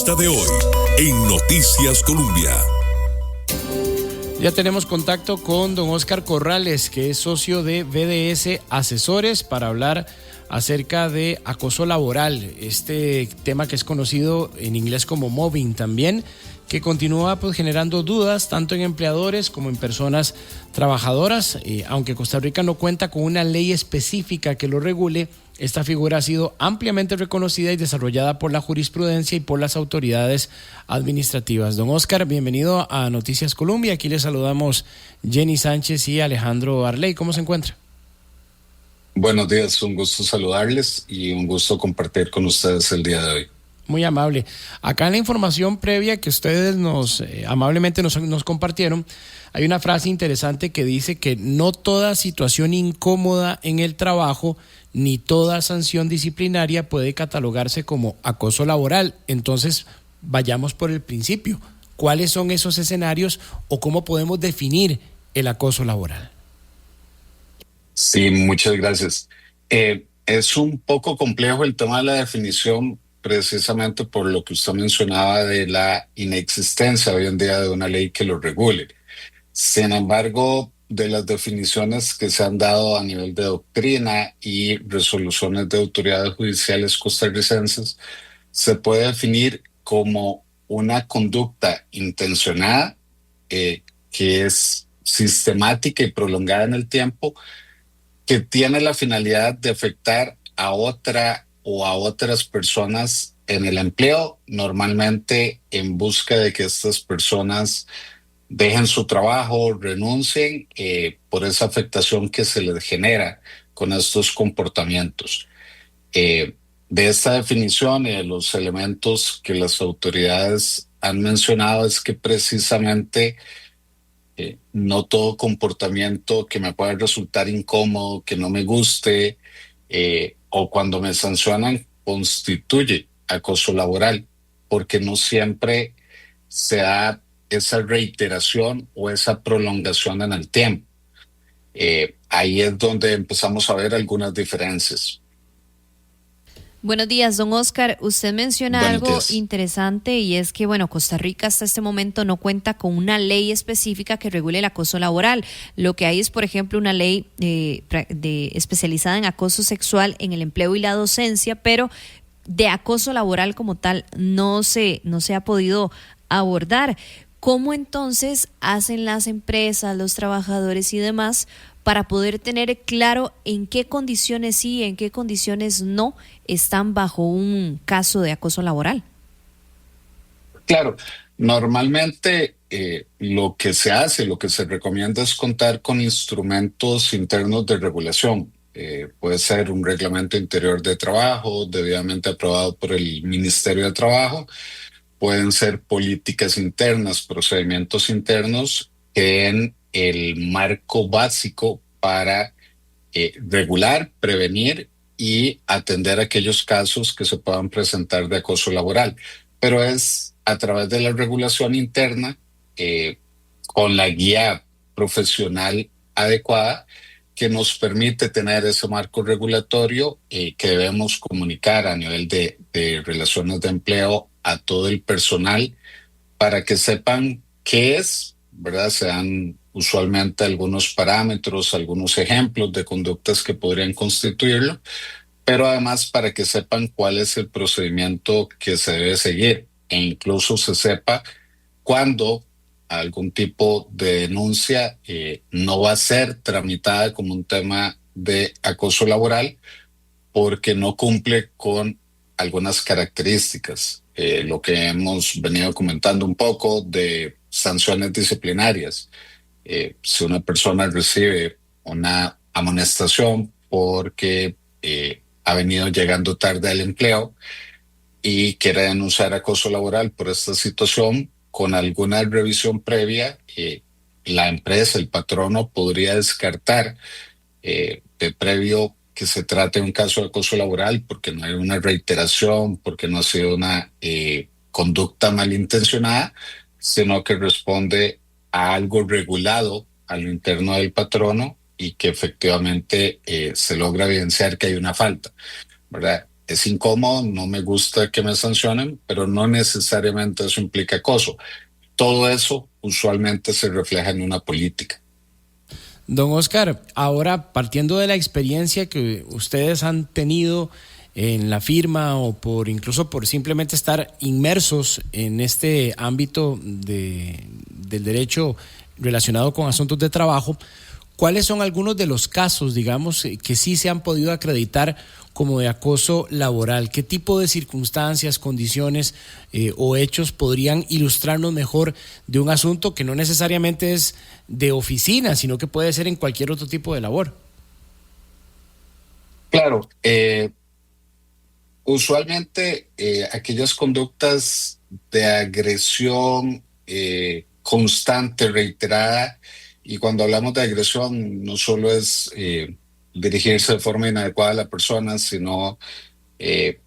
entrevista de hoy en Noticias Colombia. Ya tenemos contacto con don Oscar Corrales, que es socio de BDS Asesores, para hablar acerca de acoso laboral, este tema que es conocido en inglés como mobbing también, que continúa generando dudas tanto en empleadores como en personas trabajadoras. Aunque Costa Rica no cuenta con una ley específica que lo regule, esta figura ha sido ampliamente reconocida y desarrollada por la jurisprudencia y por las autoridades administrativas. Don Oscar, bienvenido a Noticias Colombia. Aquí les saludamos Jenny Sánchez y Alejandro Arley. ¿Cómo se encuentra? Buenos días, un gusto saludarles y un gusto compartir con ustedes el día de hoy. Muy amable. Acá en la información previa que ustedes amablemente nos compartieron, hay una frase interesante que dice que no toda situación incómoda en el trabajo ni toda sanción disciplinaria puede catalogarse como acoso laboral. Entonces, vayamos por el principio. ¿Cuáles son esos escenarios o cómo podemos definir el acoso laboral? Sí, muchas gracias. Es un poco complejo el tema de la definición, precisamente por lo que usted mencionaba de la inexistencia hoy en día de una ley que lo regule. Sin embargo, de las definiciones que se han dado a nivel de doctrina y resoluciones de autoridades judiciales costarricenses, se puede definir como una conducta intencionada, que es sistemática y prolongada en el tiempo, que tiene la finalidad de afectar a otra o a otras personas en el empleo, normalmente en busca de que estas personas dejen su trabajo, renuncien por esa afectación que se les genera con estos comportamientos. De esta definición y de los elementos que las autoridades han mencionado es que precisamente no todo comportamiento que me pueda resultar incómodo, que no me guste, o cuando me sancionan, constituye acoso laboral, porque no siempre se da esa reiteración o esa prolongación en el tiempo. Ahí es donde empezamos a ver algunas diferencias. Buenos días, don Oscar. Usted menciona algo interesante y es que, Costa Rica hasta este momento no cuenta con una ley específica que regule el acoso laboral. Lo que hay es, por ejemplo, una ley especializada en acoso sexual en el empleo y la docencia, pero de acoso laboral como tal no se ha podido abordar. ¿Cómo entonces hacen las empresas, los trabajadores y demás para poder tener claro en qué condiciones sí, en qué condiciones no están bajo un caso de acoso laboral? Claro, normalmente lo que se hace, lo que se recomienda es contar con instrumentos internos de regulación. Puede ser un reglamento interior de trabajo debidamente aprobado por el Ministerio de Trabajo. Pueden ser políticas internas, procedimientos internos en el marco básico para regular, prevenir y atender aquellos casos que se puedan presentar de acoso laboral. Pero es a través de la regulación interna, con la guía profesional adecuada, que nos permite tener ese marco regulatorio que debemos comunicar a nivel de relaciones de empleo a todo el personal para que sepan qué es, ¿verdad? Se dan usualmente algunos parámetros, algunos ejemplos de conductas que podrían constituirlo, pero además para que sepan cuál es el procedimiento que se debe seguir e incluso se sepa cuándo algún tipo de denuncia no va a ser tramitada como un tema de acoso laboral porque no cumple con algunas características. Lo que hemos venido comentando un poco de sanciones disciplinarias. Si una persona recibe una amonestación porque ha venido llegando tarde al empleo y quiere denunciar acoso laboral por esta situación, con alguna revisión previa, la empresa, el patrono, podría descartar de previo que se trate de un caso de acoso laboral porque no hay una reiteración, porque no ha sido una conducta malintencionada, sino que responde a algo regulado a lo interno del patrono y que efectivamente se logra evidenciar que hay una falta, ¿verdad? es incómodo, no me gusta que me sancionen, pero no necesariamente eso implica acoso. Todo eso usualmente se refleja en una política. Don Oscar, ahora partiendo de la experiencia que ustedes han tenido en la firma o incluso por simplemente estar inmersos en este ámbito del derecho relacionado con asuntos de trabajo, ¿cuáles son algunos de los casos, digamos, que sí se han podido acreditar como de acoso laboral? ¿Qué tipo de circunstancias, condiciones o hechos podrían ilustrarnos mejor de un asunto que no necesariamente es de oficina, sino que puede ser en cualquier otro tipo de labor? Claro, usualmente aquellas conductas de agresión constante, reiterada, y cuando hablamos de agresión no solo es dirigirse de forma inadecuada a la persona, sino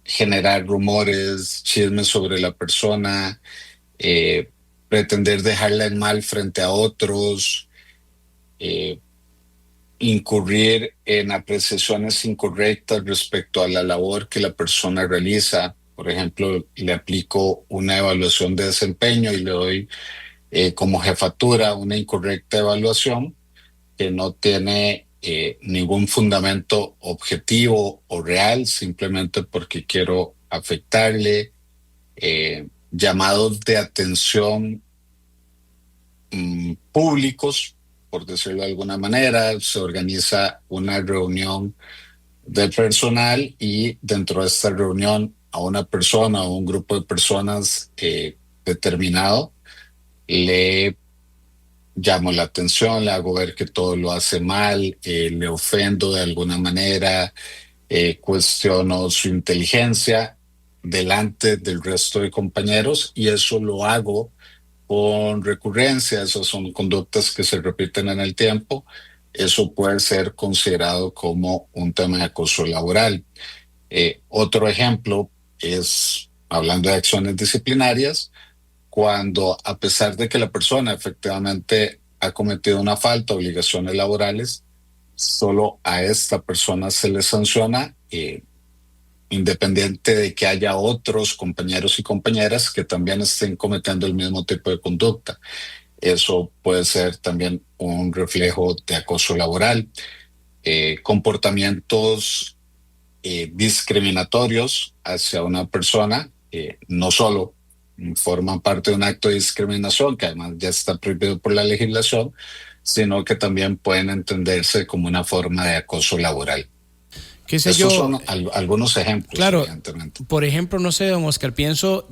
generar rumores, chismes sobre la persona, pretender dejarla en mal frente a otros, eh, incurrir en apreciaciones incorrectas respecto a la labor que la persona realiza. Por ejemplo, le aplico una evaluación de desempeño y le doy como jefatura una incorrecta evaluación que no tiene ningún fundamento objetivo o real, simplemente porque quiero afectarle. Llamados de atención públicos, por decirlo de alguna manera, se organiza una reunión de personal y dentro de esta reunión a una persona o un grupo de personas determinado le llamo la atención, le hago ver que todo lo hace mal, le ofendo de alguna manera, cuestiono su inteligencia delante del resto de compañeros y eso lo hago con recurrencia. Esas son conductas que se repiten en el tiempo. Eso puede ser considerado como un tema de acoso laboral. Otro ejemplo es, hablando de acciones disciplinarias, cuando a pesar de que la persona efectivamente ha cometido una falta, obligaciones laborales, solo a esta persona se le sanciona, independiente de que haya otros compañeros y compañeras que también estén cometiendo el mismo tipo de conducta. Eso puede ser también un reflejo de acoso laboral. Comportamientos discriminatorios hacia una persona, no solo forman parte de un acto de discriminación, que además ya está prohibido por la legislación, sino que también pueden entenderse como una forma de acoso laboral. Esos son algunos ejemplos. Claro, por ejemplo, no sé, don Oscar, pienso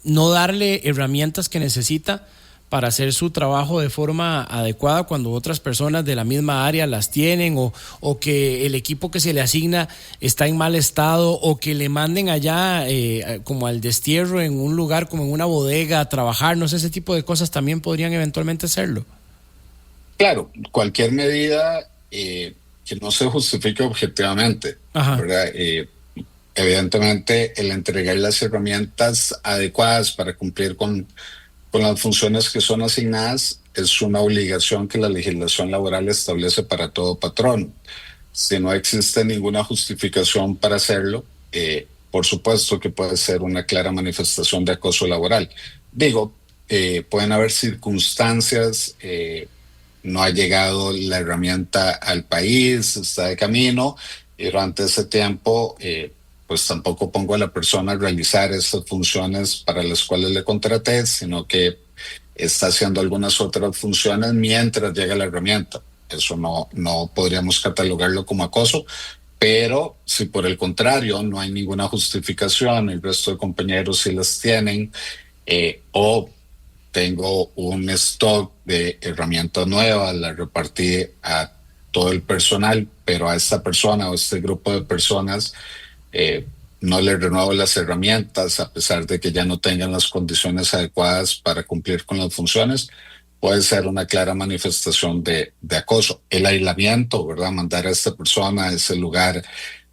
no darle herramientas que necesita para hacer su trabajo de forma adecuada cuando otras personas de la misma área las tienen, o que el equipo que se le asigna está en mal estado, o que le manden allá como al destierro en un lugar como en una bodega a trabajar. No sé, ese tipo de cosas también podrían eventualmente hacerlo. Claro, cualquier medida que no se justifique objetivamente, ¿verdad? Evidentemente el entregar las herramientas adecuadas para cumplir con las funciones que son asignadas es una obligación que la legislación laboral establece para todo patrón. Si no existe ninguna justificación para hacerlo, por supuesto que puede ser una clara manifestación de acoso laboral. Digo, pueden haber circunstancias, no ha llegado la herramienta al país, está de camino, y durante ese tiempo pues tampoco pongo a la persona a realizar estas funciones para las cuales le contraté, sino que está haciendo algunas otras funciones mientras llega la herramienta. Eso no podríamos catalogarlo como acoso, pero si por el contrario no hay ninguna justificación, el resto de compañeros sí las tienen, o tengo un stock de herramientas nuevas, las repartí a todo el personal, pero a esta persona o este grupo de personas no le renuevo las herramientas a pesar de que ya no tengan las condiciones adecuadas para cumplir con las funciones, puede ser una clara manifestación de acoso. El aislamiento, ¿verdad? Mandar a esta persona a ese lugar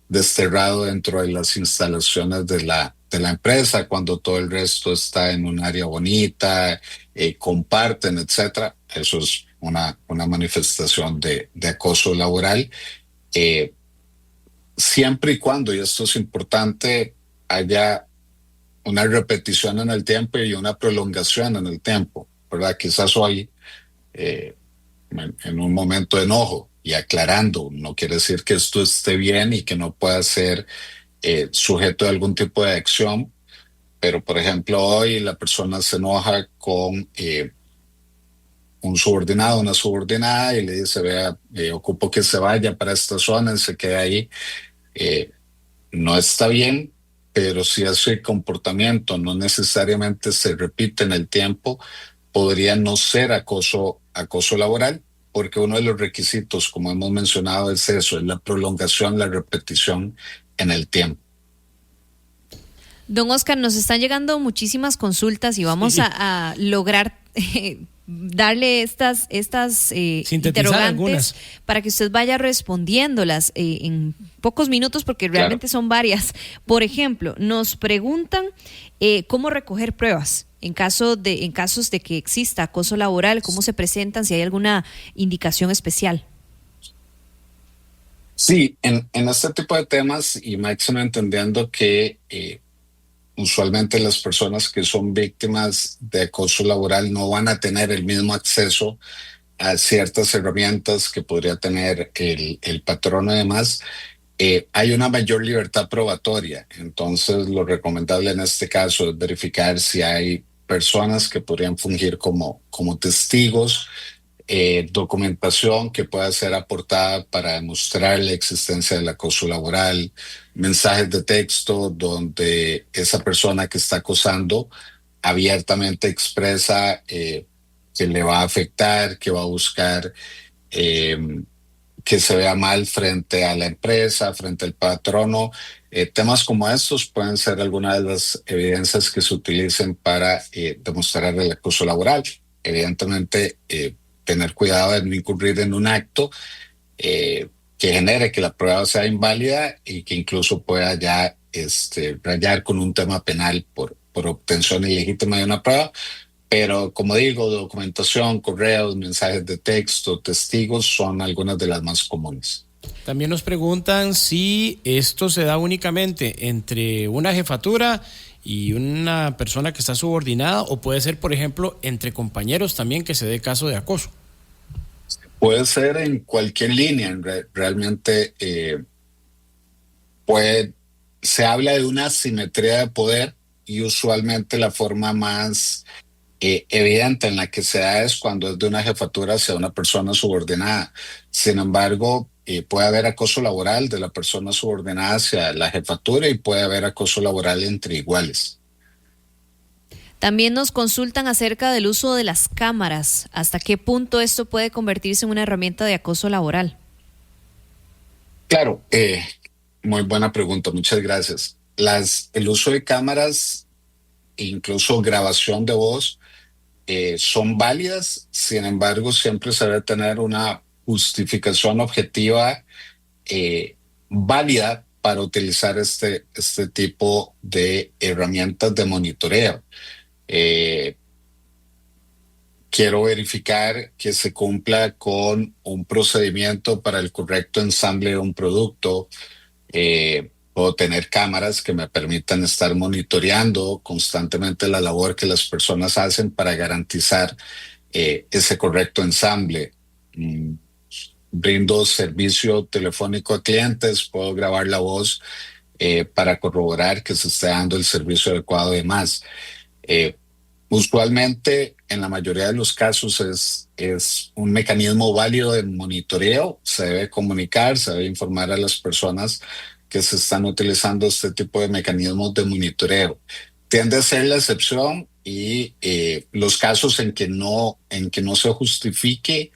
desterrado dentro de las instalaciones de la empresa cuando todo el resto está en un área bonita, comparten, etcétera. Eso es una manifestación de acoso laboral. siempre y cuando, y esto es importante, haya una repetición en el tiempo y una prolongación en el tiempo, ¿verdad? Quizás hoy, en un momento de enojo y aclarando, no quiere decir que esto esté bien y que no pueda ser sujeto de algún tipo de acción, pero por ejemplo hoy la persona se enoja con un subordinado, una subordinada y le dice, vea, ocupo que se vaya para esta zona y se quede ahí. Eh, no está bien, pero si ese comportamiento no necesariamente se repite en el tiempo, podría no ser acoso laboral, porque uno de los requisitos, como hemos mencionado, es eso, es la prolongación, la repetición en el tiempo. Don Oscar, nos están llegando muchísimas consultas y vamos a lograr darle estas interrogantes algunas, para que usted vaya respondiéndolas en pocos minutos, porque realmente son varias. Por ejemplo, nos preguntan cómo recoger pruebas en casos de que exista acoso laboral, cómo se presentan, si hay alguna indicación especial. Sí, en este tipo de temas, y máximo entendiendo que usualmente las personas que son víctimas de acoso laboral no van a tener el mismo acceso a ciertas herramientas que podría tener el patrón. Además, hay una mayor libertad probatoria. Entonces, lo recomendable en este caso es verificar si hay personas que podrían fungir como testigos, documentación que pueda ser aportada para demostrar la existencia del acoso laboral, mensajes de texto donde esa persona que está acosando abiertamente expresa que le va a afectar, que va a buscar que se vea mal frente a la empresa, frente al patrono. Temas como estos pueden ser algunas de las evidencias que se utilicen para demostrar el acoso laboral. Evidentemente, tener cuidado de no incurrir en un acto que genere que la prueba sea inválida y que incluso pueda ya rayar con un tema penal por obtención ilegítima de una prueba. Pero como digo, documentación, correos, mensajes de texto, testigos son algunas de las más comunes. También nos preguntan si esto se da únicamente entre una jefatura y una persona que está subordinada, o puede ser, por ejemplo, entre compañeros también que se dé caso de acoso. Puede ser en cualquier línea. Realmente se habla de una asimetría de poder, y usualmente la forma más evidente en la que se da es cuando es de una jefatura hacia una persona subordinada. Sin embargo, puede haber acoso laboral de la persona subordinada hacia la jefatura y puede haber acoso laboral entre iguales. También nos consultan acerca del uso de las cámaras. ¿Hasta qué punto esto puede convertirse en una herramienta de acoso laboral? Claro, muy buena pregunta, muchas gracias. El uso de cámaras, incluso grabación de voz, son válidas. Sin embargo, siempre se debe tener una justificación objetiva válida para utilizar este tipo de herramientas de monitoreo. Quiero verificar que se cumpla con un procedimiento para el correcto ensamble de un producto. Puedo tener cámaras que me permitan estar monitoreando constantemente la labor que las personas hacen para garantizar ese correcto ensamble. Brindo servicio telefónico a clientes, puedo grabar la voz para corroborar que se esté dando el servicio adecuado y demás. Usualmente, en la mayoría de los casos, es un mecanismo válido de monitoreo. Se debe comunicar, se debe informar a las personas que se están utilizando este tipo de mecanismos de monitoreo. Tiende a ser la excepción, y los casos en que no se justifique,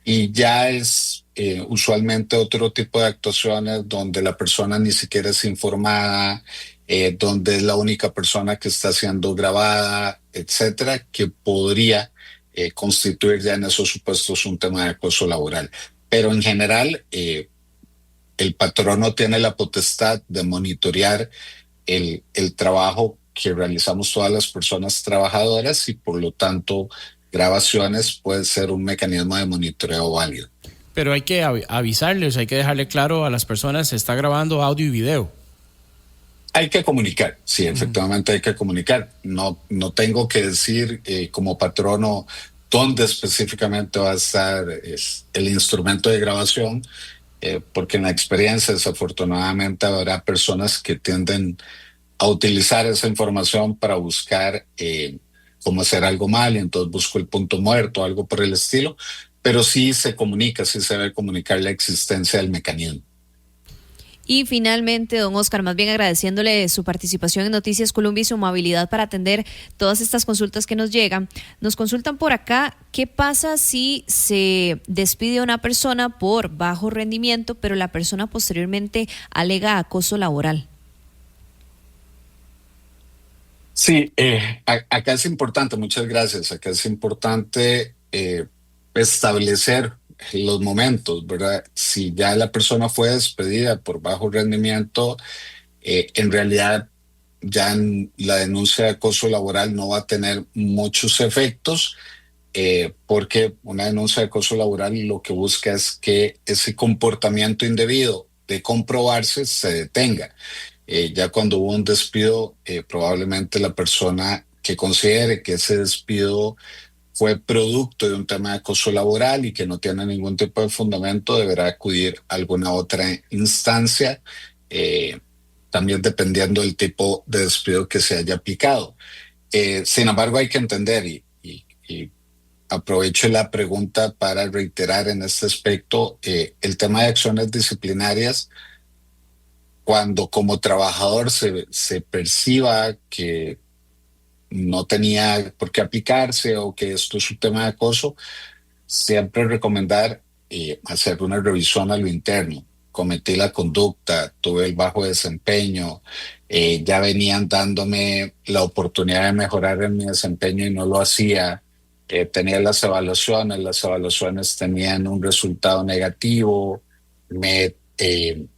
y ya es usualmente otro tipo de actuaciones donde la persona ni siquiera es informada, donde es la única persona que está siendo grabada, etcétera, que podría constituir ya en esos supuestos un tema de acoso laboral. Pero en general, el patrono tiene la potestad de monitorear el trabajo que realizamos todas las personas trabajadoras, y por lo tanto grabaciones puede ser un mecanismo de monitoreo válido. Pero hay que avisarles, hay que dejarle claro a las personas, se está grabando audio y video. Hay que comunicar, sí, efectivamente hay que comunicar. No tengo que decir como patrono dónde específicamente va a estar el instrumento de grabación, porque en la experiencia desafortunadamente habrá personas que tienden a utilizar esa información para buscar cómo hacer algo mal, y entonces busco el punto muerto, algo por el estilo, pero sí se comunica, sí se debe comunicar la existencia del mecanismo. Y finalmente, don Oscar, más bien agradeciéndole su participación en Noticias Colombia y su amabilidad para atender todas estas consultas que nos llegan. Nos consultan por acá, ¿qué pasa si se despide a una persona por bajo rendimiento, pero la persona posteriormente alega acoso laboral? Sí, acá es importante, muchas gracias, acá es importante establecer los momentos, ¿verdad? Si ya la persona fue despedida por bajo rendimiento, en realidad ya la denuncia de acoso laboral no va a tener muchos efectos, porque una denuncia de acoso laboral lo que busca es que ese comportamiento indebido de comprobarse se detenga. Ya cuando hubo un despido, probablemente la persona que considere que ese despido fue producto de un tema de acoso laboral y que no tiene ningún tipo de fundamento, deberá acudir a alguna otra instancia, también dependiendo del tipo de despido que se haya aplicado. Sin embargo, hay que entender, y aprovecho la pregunta para reiterar en este aspecto, el tema de acciones disciplinarias, cuando como trabajador se perciba que no tenía por qué aplicarse o que esto es un tema de acoso, siempre recomendar hacer una revisión a lo interno. Cometí la conducta, tuve el bajo desempeño, ya venían dándome la oportunidad de mejorar en mi desempeño y no lo hacía. Tenía las evaluaciones tenían un resultado negativo, me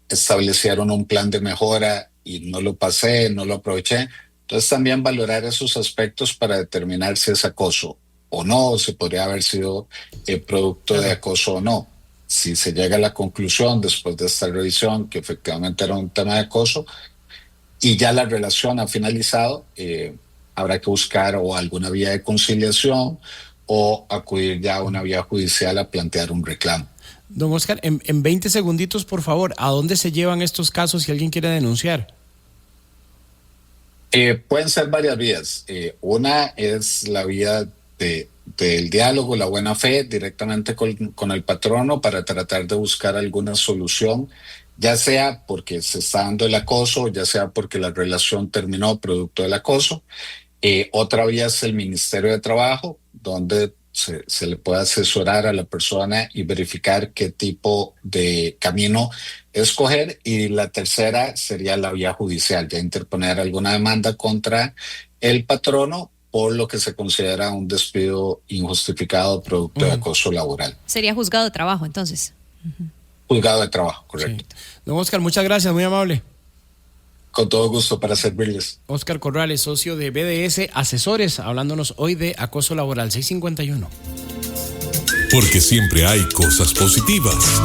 establecieron un plan de mejora y no lo pasé, no lo aproveché. Entonces también valorar esos aspectos para determinar si es acoso o no, si podría haber sido producto de acoso o no. Si se llega a la conclusión después de esta revisión que efectivamente era un tema de acoso y ya la relación ha finalizado, habrá que buscar o alguna vía de conciliación o acudir ya a una vía judicial a plantear un reclamo. Don Oscar, en 20 segunditos, por favor, ¿a dónde se llevan estos casos si alguien quiere denunciar? Pueden ser varias vías. Una es la vía del diálogo, la buena fe, directamente con el patrono para tratar de buscar alguna solución, ya sea porque se está dando el acoso, ya sea porque la relación terminó producto del acoso. Otra vía es el Ministerio de Trabajo, donde se le puede asesorar a la persona y verificar qué tipo de camino escoger. Y la tercera sería la vía judicial, ya interponer alguna demanda contra el patrono por lo que se considera un despido injustificado producto de acoso laboral. Sería juzgado de trabajo, entonces. Juzgado de trabajo, correcto. Sí. Don Oscar, muchas gracias, muy amable. Con todo gusto para servirles. Oscar Corrales, socio de BDS Asesores, hablándonos hoy de acoso laboral. 651. Porque siempre hay cosas positivas.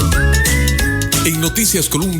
En Noticias Colombia.